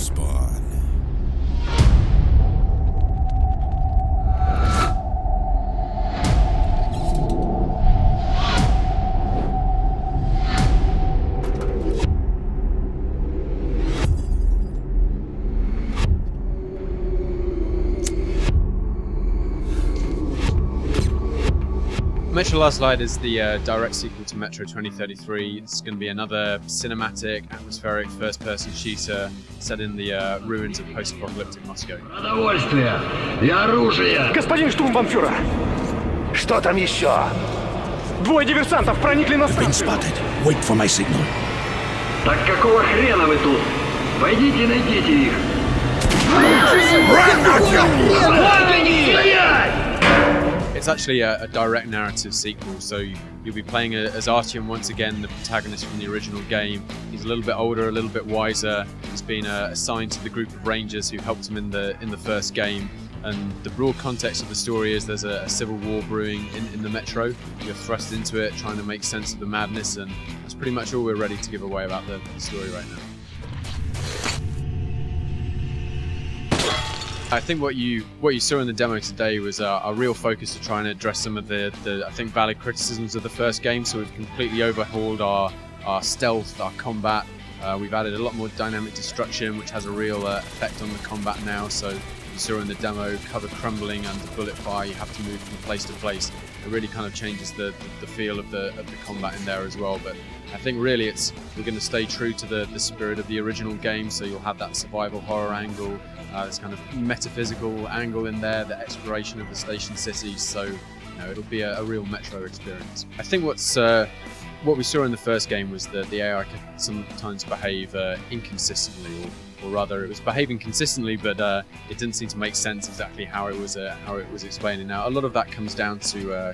GamerSpawn. Metro Last Light is the direct sequel to Metro 2033. It's going to be another cinematic, atmospheric, first-person shooter set in the ruins of post-apocalyptic Moscow. Продовольствие и оружие! Господин штурмбанфюрер! Что там еще? Двое диверсантов проникли на Been станцию! spotted. Wait for my signal. Так какого хрена вы тут? Пойдите и найдите их! Вот они! Стоять! It's actually a direct narrative sequel, so you'll be playing as Artyom once again, the protagonist from the original game. He's a little bit older, a little bit wiser. He's been assigned to the group of rangers who helped him in the first game. And the broad context of the story is there's a civil war brewing in the Metro. You're thrust into it, trying to make sense of the madness, and that's pretty much all we're ready to give away about the story right now. I think what you saw in the demo today was a real focus to try and address some of the I think valid criticisms of the first game. So we've completely overhauled our stealth, our combat. We've added a lot more dynamic destruction, which has a real effect on the combat now. So you saw in the demo, cover crumbling under bullet fire. You have to move from place to place. It really kind of changes the feel of the combat in there as well. But I think really we're going to stay true to the spirit of the original game. So you'll have that survival horror angle. This kind of metaphysical angle in there, the exploration of the station cities, so it'll be a real Metro experience. I think what we saw in the first game was that the AI could sometimes behave inconsistently, or rather it was behaving consistently, but it didn't seem to make sense exactly how it was explaining. Now a lot of that comes down to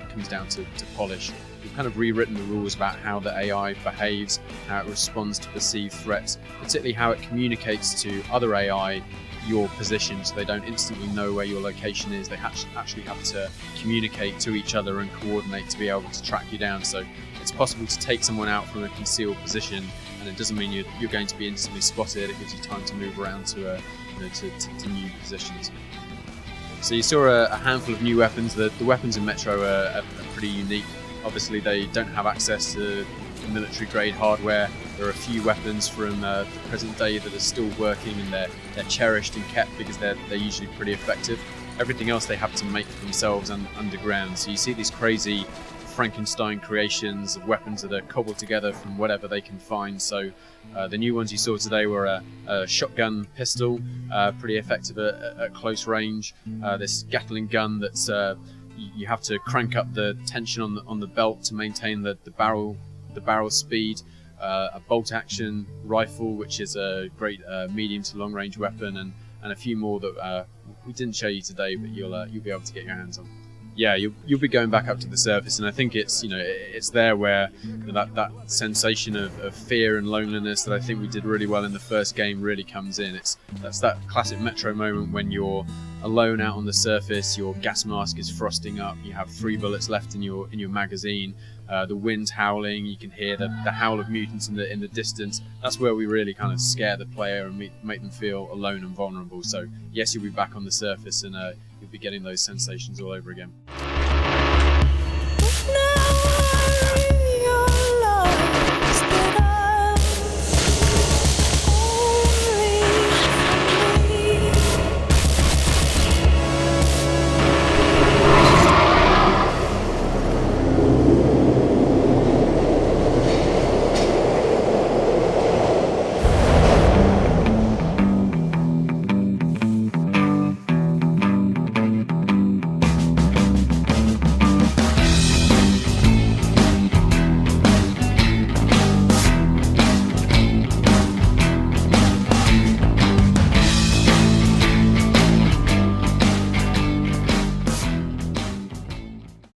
polish. We've kind of rewritten the rules about how the AI behaves, how it responds to perceived threats, particularly how it communicates to other AI your position, so they don't instantly know where your location is. They actually have to communicate to each other and coordinate to be able to track you down. So it's possible to take someone out from a concealed position, and it doesn't mean you're going to be instantly spotted. It gives you time to move around to new positions. So you saw a handful of new weapons. The weapons in Metro are pretty unique. Obviously they don't have access to military grade hardware. There are a few weapons from the present day that are still working, and they're cherished and kept because they're usually pretty effective. Everything else they have to make for themselves underground. So you see these crazy Frankenstein creations of weapons that are cobbled together from whatever they can find. So the new ones you saw today were a shotgun pistol, pretty effective at close range. This Gatling gun that's you have to crank up the tension on the belt to maintain the barrel speed. A bolt action rifle, which is a great medium to long range weapon, and a few more that we didn't show you today, but you'll be able to get your hands on. Yeah, you'll be going back up to the surface, and I think it's it's there where that sensation of fear and loneliness that I think we did really well in the first game really comes in. That's that classic Metro moment when you're alone out on the surface, your gas mask is frosting up, you have 3 bullets left in your magazine, the wind's howling, you can hear the howl of mutants in the distance. That's where we really kind of scare the player and make them feel alone and vulnerable. So yes, you'll be back on the surface, and you'll be getting those sensations all over again.